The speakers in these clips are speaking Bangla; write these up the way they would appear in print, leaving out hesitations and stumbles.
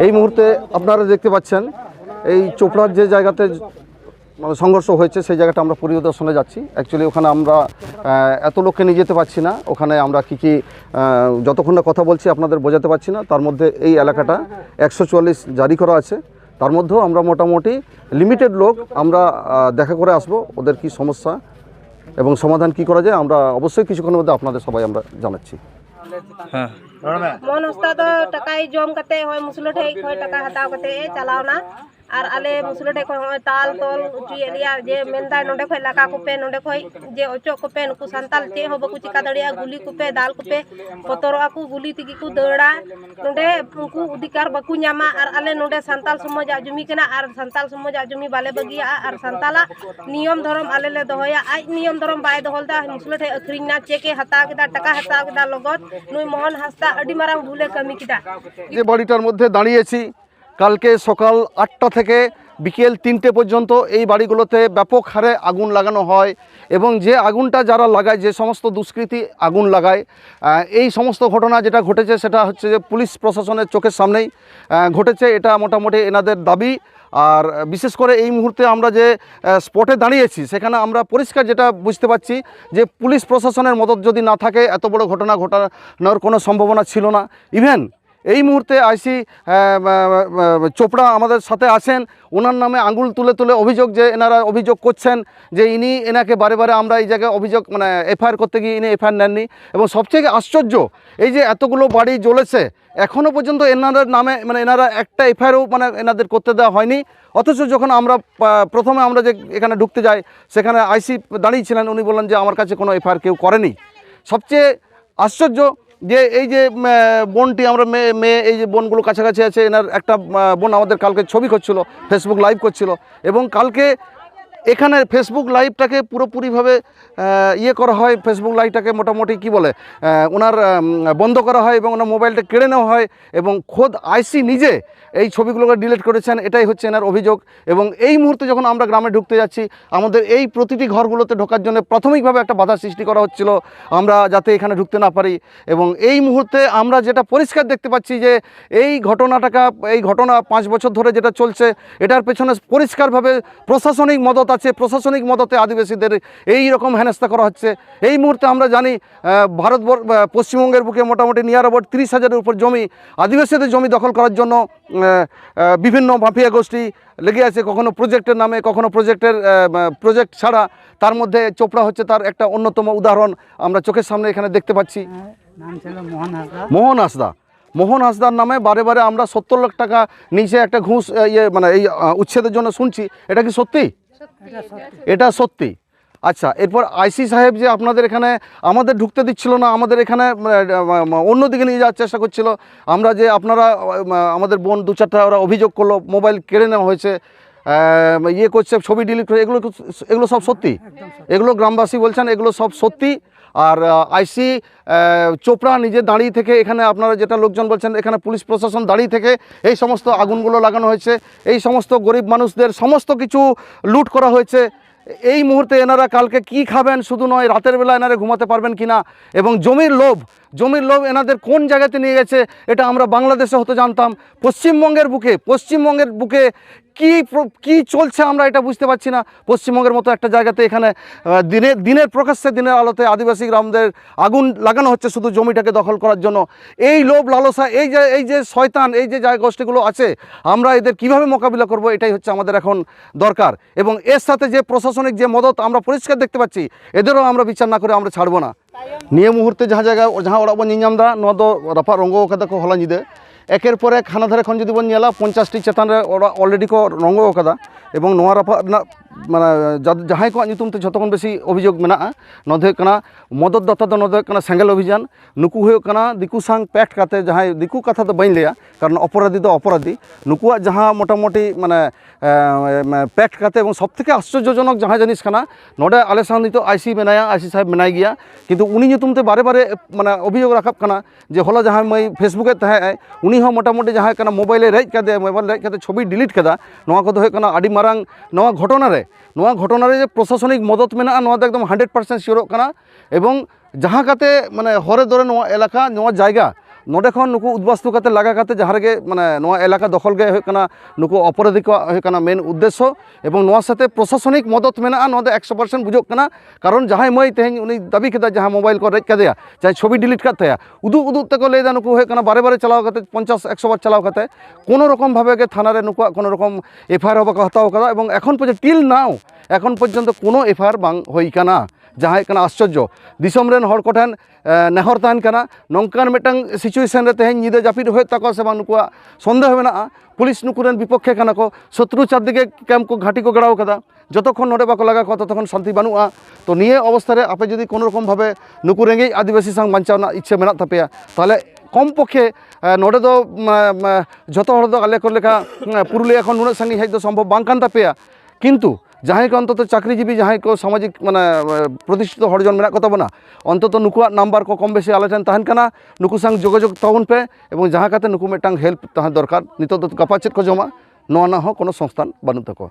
এই মুহূর্তে আপনারা দেখতে পাচ্ছেন এই চোপড়ার যে জায়গাতে মানে সংঘর্ষ হয়েছে সেই জায়গাটা আমরা পরিদর্শনে যাচ্ছি। অ্যাকচুয়ালি ওখানে আমরা এত লোককে নিয়ে যেতে পারছি না, ওখানে আমরা কী যতক্ষণ না কথা বলছি আপনাদের বোঝাতে পারছি না। তার মধ্যে এই এলাকাটা 144 জারি করা আছে, তার মধ্যেও আমরা মোটামুটি লিমিটেড লোক আমরা দেখা করে আসব, ওদের কি সমস্যা এবং সমাধান কি করা যায় আমরা অবশ্যই কিছুক্ষণের মধ্যে আপনাদের সবাই আমরা জানাচ্ছি। হ্যাঁ মন হস্তা তো টাকাই জম কাতে হয় মুসলো ঠেই খয় টাকা হাতাও কাতে চালাও না আর আলে মুসলো ঠেই খয় তাল তল উচুয়ে লিয়া যে মেনদাই নডে খয় লাকা কুপে নডে খয় যে অচক কুপে নুকু সান্তাল চে হবো কু চিকা দড়িয়া গুলি কুপে দাল কুপে পতরো আকু গুলি তিকি কু দৌড়া নডে উনকু অধিকার বাকু ᱧᱟᱢᱟ আর আলে নডে সান্তাল সমাজ জমি কেনা আর সান্তাল সমাজ জমি বালে বাগিয়া আর সান্তালা নিয়ম ধরম আলে লে দহয়া আই নিয়ম ধরম বাই দহলদা মুসলো ঠেই আখরিñ না চেকে হাতা কেদা টাকা হাতা কেদা লগত নুই মোহন হাসতা আডি মারাং ভুলে কামি কেদা। যে বাড়িটার মধ্যে দাঁড়িয়েছি, কালকে সকাল 8টা থেকে বিকেল 3টে পর্যন্ত এই বাড়িগুলোতে ব্যাপক হারে আগুন লাগানো হয় এবং যে আগুনটা যারা লাগায়, যে সমস্ত দুষ্কৃতী আগুন লাগায়, এই সমস্ত ঘটনা যেটা ঘটেছে সেটা হচ্ছে যে পুলিশ প্রশাসনের চোখের সামনেই ঘটেছে, এটা মোটামুটি এনাদের দাবি। আর বিশেষ করে এই মুহূর্তে আমরা যে স্পটে দাঁড়িয়েছি সেখানে আমরা পরিষ্কার যেটা বুঝতে পারছি যে পুলিশ প্রশাসনের মদত যদি না থাকে এত বড় ঘটনা ঘটানোর কোনো সম্ভাবনা ছিল না। ইভেন এই মুহূর্তে আইসি চোপড়া আমাদের সাথে আছেন, ওনার নামে আঙুল তুলে তুলে অভিযোগ যে এনারা অভিযোগ করছেন যে ইনি এনাকে বারে বারে আমরা এই জায়গায় অভিযোগ মানে এফআইআর করতে গিয়ে ইনি এফআইআর নেননি। এবং সবচেয়ে আশ্চর্য এই যে এতগুলো বাড়ি জ্বলেছে এখনও পর্যন্ত এনাদের নামে মানে এনারা একটা এফআইআরও মানে এনাদের করতে দেওয়া হয়নি। অথচ যখন আমরা প্রথমে আমরা যে এখানে ঢুকতে যাই সেখানে আইসি দাঁড়িয়েছিলেন, উনি বললেন যে আমার কাছে কোনো এফআইআর কেউ করেনি। সবচেয়ে আশ্চর্য যে এই যে বোনটি আমরা মেয়ে এই যে বোনগুলো কাছাকাছি আছে, এনার একটা বোন আমাদের কালকে ছবি করছিল, ফেসবুক লাইভ করছিল এবং কালকে এখানে ফেসবুক লাইভটাকে পুরোপুরিভাবে করা হয়, ফেসবুক লাইভটাকে মোটামুটি কি বলে ওনার বন্ধ করা হয় এবং ওনার মোবাইলটা কেড়ে নেওয়া হয় এবং খোদ আইসি নিজে এই ছবিগুলোকে ডিলিট করেছেন, এটাই হচ্ছে এনার অভিযোগ। এবং এই মুহূর্তে যখন আমরা গ্রামে ঢুকতে যাচ্ছি আমাদের এই প্রতিটি ঘরগুলোতে ঢোকার জন্য প্রাথমিকভাবে একটা বাধা সৃষ্টি করা হচ্ছিল আমরা যাতে এখানে ঢুকতে না পারি। এবং এই মুহূর্তে আমরা যেটা পরিষ্কার দেখতে পাচ্ছি যে এই ঘটনা 5 বছর ধরে যেটা চলছে এটার পেছনে পরিষ্কারভাবে প্রশাসনিক মদত আছে, প্রশাসনিক মদতে আদিবাসীদের এই রকম হেনস্থা করা হচ্ছে। এই মুহূর্তে আমরা জানি পশ্চিমবঙ্গের বুকে মোটামুটি নিয়ার অ্যাবাউট 30,000-এর উপর জমি আদিবাসীদের জমি দখল করার জন্য বিভিন্ন মাফিয়া গোষ্ঠী লেগে আছে, কখনো প্রজেক্টের নামে, কখনো প্রজেক্ট ছাড়া। তার মধ্যে চোপড়া হচ্ছে তার একটা অন্যতম উদাহরণ আমরা চোখের সামনে এখানে দেখতে পাচ্ছি। মোহন হাসদার নামে বারে বারে আমরা 70 লাখ টাকা নিচে একটা ঘুষ মানে এই উচ্ছেদের জন্য শুনছি, এটা কি সত্যি? এটা সত্যি। আচ্ছা, এরপর আইসি সাহেব যে আপনাদের এখানে আমাদের ঢুকতে দিচ্ছিল না, আমাদের এখানে অন্যদিকে নিয়ে যাওয়ার চেষ্টা করছিল, আমরা যে আপনারা আমাদের বোন 2-4টা ওরা অভিযোগ করলো মোবাইল কেড়ে নেওয়া হয়েছে, করছে, ছবি ডিলিট করে, এগুলো সব সত্যি? এগুলো গ্রামবাসী বলছেন এগুলো সব সত্যি। আর আইসি চোপড়া নিজে দাঁড়িয়ে থেকে এখানে আপনারা যেটা লোকজন বলছেন এখানে পুলিশ প্রশাসন দাঁড়িয়ে থেকে এই সমস্ত আগুনগুলো লাগানো হয়েছে, এই সমস্ত গরিব মানুষদের সমস্ত কিছু লুট করা হয়েছে। এই মুহূর্তে এনারা কালকে কি খাবেন শুধু নয়, রাতের বেলা এনারা ঘুমাতে পারবেন কিনা, এবং জমির লোভ এনাদের কোন জায়গাতে নিয়ে গেছে এটা আমরা বাংলাদেশে হতে জানতাম, পশ্চিমবঙ্গের বুকে কি চলছে আমরা এটা বুঝতে পারছি না। পশ্চিমবঙ্গের মতো একটা জায়গাতে এখানে দিনের প্রকাশ্যে দিনের আলোতে আদিবাসী গ্রামদের আগুন লাগানো হচ্ছে শুধু জমিটাকে দখল করার জন্য। এই লোভ লালসা, এই যে শয়তান, এই যে গোষ্ঠীগুলো আছে, আমরা এদের কিভাবে মোকাবিলা করব এটাই হচ্ছে আমাদের এখন দরকার। এবং এর সাথে যে প্রশাসনিক যে মদত আমরা পরিষ্কার দেখতে পাচ্ছি, এদেরও আমরা বিচার না করে আমরা ছাড়বো না। নিয়ে মুহূর্তে যাহা ওরা বন নিᱧᱟᱢ ᱫᱟ ᱱᱚᱣᱟ ᱫᱚ ᱨᱟᱯᱟᱜ ᱨᱚᱝᱜᱚ ᱠᱟᱫᱟ ᱠᱚ ᱦᱚᱞᱟ ᱧᱤᱫᱟᱹ। একের পর এক হানা ধারে খন যদি বন ᱧᱮᱞᱟ 50টি চেতান রে ওরা অলরেডি কো রঙ্গ কাদা। এবং নোয়া রাপা মানে যাহাই কো নিতুম তে যতক্ষণ বেশি অভিযোগ মেনাগᱼᱟ নদে ᱦᱩᱭᱩᱜ ᱠᱟᱱᱟ মদত দাতা ᱫᱚ ᱱᱚᱣᱟ ᱫᱚ ᱦᱩᱭᱩᱜ ᱠᱟᱱᱟ ᱥᱮᱸᱜᱮᱞ অভিযান। নুকু ᱦᱩᱭᱩᱜ ᱠᱟᱱᱟ দিকু সাং প্যাক্ট কাতে, যাহাই দিকু কথা তো বাই লেয়া কারণ অপরাধী তো অপরাধী, নুকুয়ার যাহা মোটামুটি মানে প্যাক্ট কাতে। এবং সবথেকে আশ্চর্যজনক যাহা জিনিস কানা নডে আলে সাং নিতো আইসি মেনায়া, আইসি সাহেব মেনাই গিয়া, কিন্তু উনি নিতুমতে বারে বারে মানে অভিযোগ রাখাব কানা যে হলা যাহা মই ফেসবুকে তাহে উনি হো মোটামুটি যাহা কানা মোবাইলে রেজ কাতে ছবি ডিলিট কাদা। নোয়া কদো ᱦᱩᱭᱩᱜ ᱠᱟᱱᱟ ᱟᱹᱰᱤ ᱢᱟᱨᱟᱝ ᱱᱚᱣᱟ ঘটনারে যে প্রশাসনিক মদত মেনাᱜᱼᱟ ᱱᱚᱣᱟ ᱫᱚ একদম 100% শিওরᱚᱜ ᱠᱟᱱᱟ। এবং যাহা কাতে মানে হরে ধরে নোয়া এলাকা নোয়া জায়গা ᱱᱚᱰᱮ ᱠᱷᱚᱱ ᱱᱩᱠᱩ ᱩᱫᱵᱟᱥᱛᱩ ᱠᱟᱛᱮ ᱞᱟᱜᱟ ᱠᱟᱛᱮ ᱡᱟᱦᱟᱸ ᱨᱮᱜᱮ ᱢᱟᱱᱮ ᱱᱚᱣᱟ ᱮᱞᱟᱠᱟ ᱫᱚᱠᱷᱚᱞ ᱜᱮ ᱦᱩᱭᱩᱜ ᱠᱟᱱᱟ ᱱᱩᱠᱩ ᱚᱯᱚᱨᱟধᱤ ᱠᱚᱣᱟᱜ ᱦᱩᱭᱩᱜ ᱠᱟᱱᱟ ᱢᱮᱱ ᱩᱫᱽᱫᱮᱥᱥᱚ এবং ᱱᱚᱣᱟ ᱥᱟᱛᱮ ᱯᱨᱚশাসনিক ᱢᱚদত ᱢᱮᱱᱟᱜᱼᱟ ᱱᱚᱣᱟ ᱫᱚ 100% ᱵᱩᱡᱷᱟᱹᱜ ᱠᱟᱱᱟ ᱠᱟᱨᱚᱱ ᱡᱟᱦᱟᱸᱭ ᱢᱟᱹᱭ ᱛᱮᱦᱮᱧ ᱩᱱᱤ ᱫᱟᱵᱤ ᱠᱮᱫᱟ ᱡᱟᱦᱟᱸ ᱢᱳᱵᱟᱭᱤᱞ ᱠᱚ ᱨᱮᱡ ᱠᱟᱫᱮᱭᱟ ᱡᱟᱦᱟᱸᱭ ᱪᱷᱚᱵᱤ ᱰᱤᱞᱤᱴ ᱠᱟᱫ ᱛᱟᱭᱟ উদুক তeko ᱞᱟᱹᱭᱫᱟ ᱱᱩᱠᱩ ᱦᱩᱭᱩᱜ ᱠᱟᱱᱟ ᱵᱟরে ᱵᱟরে ᱪᱟᱞᱟᱣ ᱠᱟᱛᱮ 50-100 বার চালাও কাতে কোনো রকম ভাবে গে থানারে নুকুয়াক কোনো রকম এফআইআর হবা কো হাতাও কাদা এবং এখন পর্যন্ত টিল নাও এখন পর্যন্ত কোনো এফআইআর বাং হই কানা যাহাই কানা আশ্চর্য দিশম রেন হড় কোঠেন নেহর তাহেন কানা নংকান মিটাং সিচুয়েশন রে তেহেñ নিদে জাপিদ হয়ে তাকো সে বাং নুকুয়া সন্দেহ মেনাআ পুলিশ নুকুরেন বিপক্ষে কানা কো শত্রু চারদিকে ক্যাম্প কো ঘাটি কো গড়াও কাদা যতক্ষণ নোডে বাকো লাগা কো ততক্ষণ শান্তি বানুআ তো নিয়ে অবস্থারে আপে যদি কোনো রকম ভাবে নুকু রেঙ্গেই আদিবাসী সাং বাঞ্চাওনা ইচ্ছে মেনাত তাপেয়া তাহলে কম পক্ষে নোডে দো যত হড় দো আলে কো লেখা পুরুলিয়া এখন নুনা সাঙ্গি হেজ দো সম্ভব বাং কান তাপেয়া কিন্তু যাহাই কো অন্তত চাকরিজীবী যাহাই কো সামাজিক মানে প্রতিষ্ঠিত হড়জন মেনা কো তাবনা অন্তত নুকুয়ার নাম্বার কো কম বেশি আলে ঠেন তাহেন কানা নুকু সাং যোগাযোগ তাবন পে এবং যাহা কাতে নুকু মিটাং হেল্প তাহা দরকার নিত দো গাপা চেত কো জমা নোয়া না হো কোনো সংস্থান বানু তাকো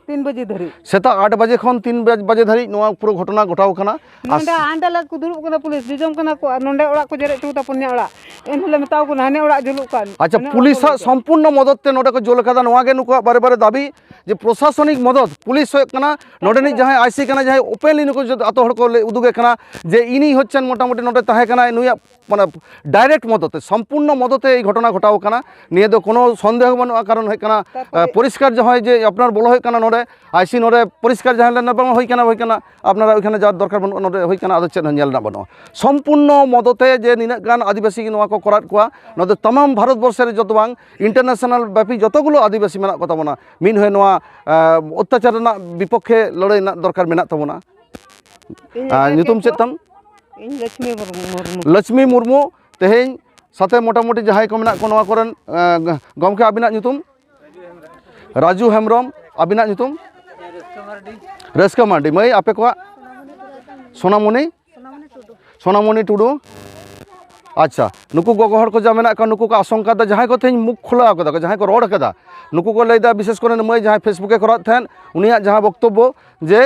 3 বাজে ধরে সেটা 8 বাজে খন 3 বাজে ধরি নোয়া পুরো ঘটনা ঘটাও কানা নন্ডা আন্ডালা কো দুরুব কানা পুলিশ দিজম কানা কো নন্ডা ওড়া কো জেরে টুটা পুnya ওড়া এনহলে মেতাও কো হানে ওড়া জুলুক কান আচ্ছা পুলিশ সম্পূর্ণ মদততে নোডে কো জোল কাদা নোয়া গে নুকু বারে বারে দাবি যে প্রশাসনিক মদত পুলিশ হয়ে কানা নোডে নি যাহাই আইসি কানা যাহাই ওপেনলি নুকু আত হড় কো উদুগে কানা যে ইনি হচ্ছেন মোটামুটি নোডে তাহে কানা নুয়া মানে ডাইরেক্ট মদতে সম্পূর্ণ মদতে এই ঘটনা ঘটাও কানা নিয়ে তো কোনো সন্দেহ বানুয়া কারণ হয় কানা পরিষ্কার যে হয় যে আপনার বলা হয় কানা নোডে আইসি নোডে পরিষ্কার যাহলে না হয় কানা আপনারা ওইখানে যাওয়ার দরকার নোডে হয় কানা আদর চেন নেল না বানুয়া সম্পূর্ণ মদতে যে নিনাক গান আদিবাসী নোয়া কো করাত কোয়া নোডে तमाम ভারতবর্ষের যত বাং ইন্টারন্যাশনাল ব্যাপী যতগুলো আদিবাসী মেনা কথা বনা মিন হয়ে নোয়া অত্যাচার না বিপক্ষে লড়াই না দরকার মেনা তাবনা নিতুম চেতাম ইন লক্ষ্মী মুর্মু লক্ষ্মী মুর্মু তেহেñ সাথে মোটামুটি যাহাই কো মেনা কো নোয়া করেন গমকে আবিনাক নিতুম রাজু হেমব্রম আবিনাক নিতুম রেস্কা মার্ডি মাই আপে কোয়া সোনামণি টুডু আচ্ছা নুকু গগো হড় কো যা মেনা কা নুকু কো আশঙ্কা দা যাহাই কো তেহেñ মুখ খোলা কদা যাহাই কো রড় কদা নুকু কো লইদা বিশেষ করে মাই যাহাই ফেসবুকে করাত থাকেন উনিয়া যাহা বক্তব্য যে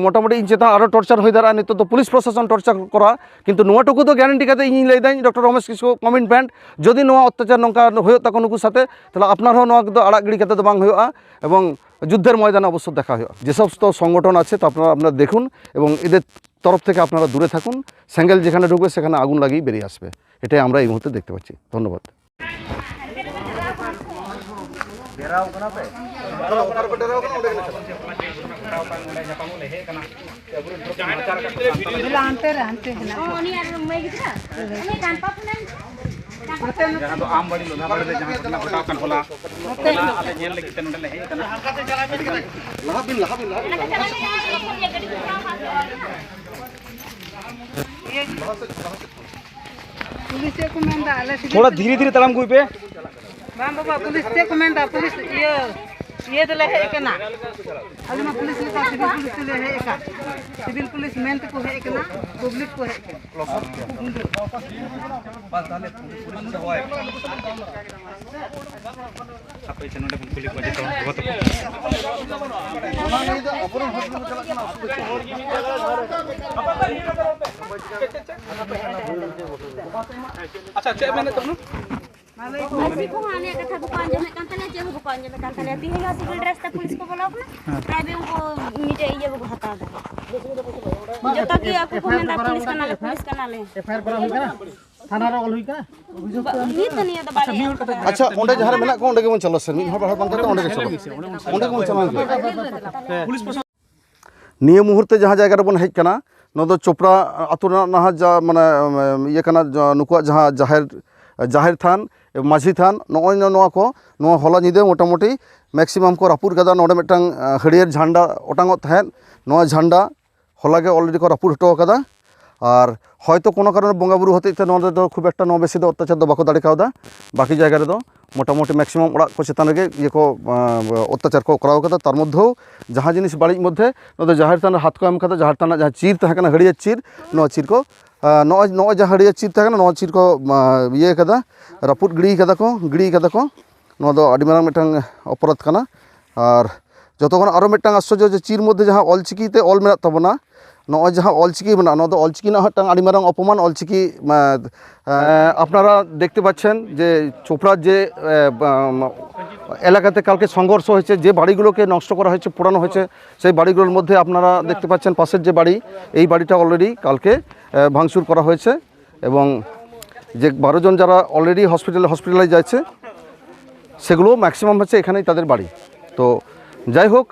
মোটামুটি ইন চেতা আরো টর্চার হয়ে দাঁড়া নিত তো পুলিশ প্রশাসন টর্চার করা কিন্তু নোয়াটুকু তো গ্যারান্টি কাতে ইনি লইদাই ডক্টর রমেশ কিশোর কমিটমেন্ট যদি নোয়া অত্যাচার নঙ্কা হয়ে তাকে নুকুর সাথে তাহলে আপনার নোয়া কিন্তু আড়াক গিড়ি কাতে তো বাং হইয়া এবং যুদ্ধের ময়দানে অবশ্য দেখা হয় যে সমস্ত সংগঠন আছে তো আপনারা দেখুন এবং এদের তরফ থেকে আপনারা দূরে থাকুন স্যাঙ্গেল যেখানে ঢুকবে সেখানে আগুন লাগিয়ে বেরিয়ে আসবে এটাই আমরা এই মুহূর্তে দেখতে পাচ্ছি ধন্যবাদ আনতে আনতে जहाँ तो आम बड़ी लोधा बड़े जहाँ घटना घटाव कान होला ओला आले जेल लगी तन ले हे कना पुलिस को मेंदा आले थोड़ा धीरे धीरे तलाम कोई पे बाम बाबा पुलिस को मेंदा पुलिस ये दले है एकना अलमा पुलिस का सिविल पुलिस ले है एका सिविल पुलिस मेंट को है एकना पब्लिक को है बस ताले पुलिस होय आप इसे नोडे पुलिस को जेतो बहुत अच्छा चे मैंने तुम masih ko hane kata bukan jame kan tanya je bukan jame kan tanya tihe civil dress ta police को बोलाओ ना प्राइवे उनको मीटे ये वो हटा दे जब तक ये आपको मेंदा पुलिस का नाले एफआईआर करा हुई का थाना रे ऑल हुई का ये तो नहीं तो बारे अच्छा ओंडे जहां मेना को ओंडे के मन चलो सर मी हर बांग करते ओंडे के चलो ओंडे के मन चलो पुलिस निये मुहूर्ते जहां जायगा रे बन हेज कना नो दो चोपड़ा आतु ना जा माने ये कना नुकुआ जहां जाहिर थान माझी थान नॉय नोआ को नोआ हला निदे मोटामुटी मैक्सिमाम को रापुर कदा नोडे मिटांग हड़ियर झंडा ओटांग तहन नोआ झंडा हला के अलरेडी को रापुर हटो कदा और হয়তো কোনো কারণে বঙ্গাবুরু হতে নদে তো খুব একটা বেশি অত্যাচার তো বাকো দাঁড়ি কাউদা বাকি জায়গায় তো মোটামুটি ম্যাক্সিমাম ওড়াগ কো চেতান রেগে ইয়ে কো অত্যাচার কো করাও কথা তার মধ্যেও যাহা জিনিস বাড়ির মধ্যে নদে জাহের থানার হাত কো এম কাদা জাহের থানা যাহা চির তাহা কানা হড়িয়া চির নো চির কো নো যা হড়িয়া চির তাহা কানা নো চির কো ইয়ে কাদা রাপুট গিড়ি কাদা কো নো দো আডি মারাং মিটাং অপরাধ কানা আর যতক্ষণ আরো মিটাং আশ্চর্য যে চির মধ্যে যাহা অলচিকিতে অল মেনা তাবনা ᱱᱚᱜᱼᱚᱭ ᱡᱟᱦᱟᱸ ᱚᱞᱪᱤᱠᱤ ᱢᱮᱱᱟᱜᱼᱟ ᱱᱚᱣᱟ ᱫᱚ ᱚᱞᱪᱤᱠᱤ ᱨᱮᱱᱟᱜ ᱢᱤᱫᱴᱟᱝ ᱟᱹᱰᱤ ᱢᱟᱨᱟᱝ অপমান অলচিকি আপনারা দেখতে পাচ্ছেন যে চোপড়ার যে এলাকাতে কালকে সংঘর্ষ হয়েছে, যে বাড়িগুলোকে নষ্ট করা হয়েছে, পোড়ানো হয়েছে, সেই বাড়িগুলোর মধ্যে আপনারা দেখতে পাচ্ছেন পাশের যে বাড়ি, এই বাড়িটা অলরেডি কালকে ভাঙচুর করা হয়েছে এবং যে 12 জন যারা অলরেডি হসপিটালাইজ যাচ্ছে সেগুলো ম্যাক্সিমাম হচ্ছে এখানেই তাদের বাড়ি। তো যাই হোক,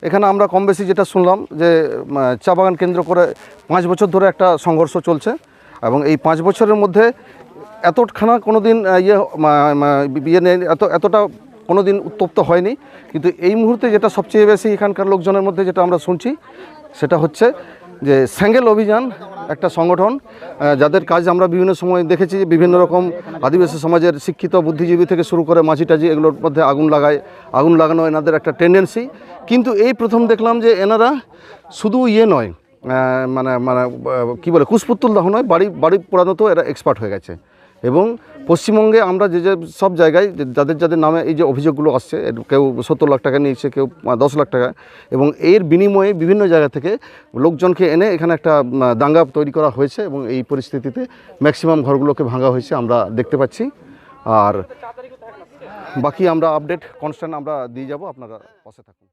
এখানে আমরা কম বেশি যেটা শুনলাম যে চা বাগান কেন্দ্র করে 5 বছর ধরে একটা সংঘর্ষ চলছে এবং এই 5 বছরের মধ্যে এতখানা কোনো দিন এতটা কোনো দিন উত্তপ্ত হয়নি। কিন্তু এই মুহূর্তে যেটা সবচেয়ে বেশি এখানকার লোকজনের মধ্যে যেটা আমরা শুনছি সেটা হচ্ছে যে স্যাঙ্গেল অভিযান একটা সংগঠন, যাদের কাজ আমরা বিভিন্ন সময় দেখেছি, বিভিন্ন রকম আদিবাসী সমাজের শিক্ষিত বুদ্ধিজীবী থেকে শুরু করে মাঝি টাঝি এগুলোর মধ্যে আগুন লাগানো এনাদের একটা টেন্ডেন্সি। কিন্তু এই প্রথম দেখলাম যে এনারা শুধু নয়, মানে কী বলে কুশপুত্তুল দাহ নয়, বাড়ি পোড়ানোতেও এরা এক্সপার্ট হয়ে গেছে। এবং পশ্চিমবঙ্গে আমরা যে সব জায়গায় যাদের নামে এই যে অভিযোগগুলো আসছে, কেউ 70 লাখ টাকা নিয়েছে, কেউ 10 লাখ টাকা, এবং এর বিনিময়ে বিভিন্ন জায়গা থেকে লোকজনকে এনে এখানে একটা দাঙ্গা তৈরি করা হয়েছে এবং এই পরিস্থিতিতে ম্যাক্সিমাম ঘরগুলোকে ভাঙা হয়েছে আমরা দেখতে পাচ্ছি। আর বাকি আমরা আপডেট কনস্ট্যান্ট আমরা দিয়ে যাব, আপনারা পাশে থাকুন।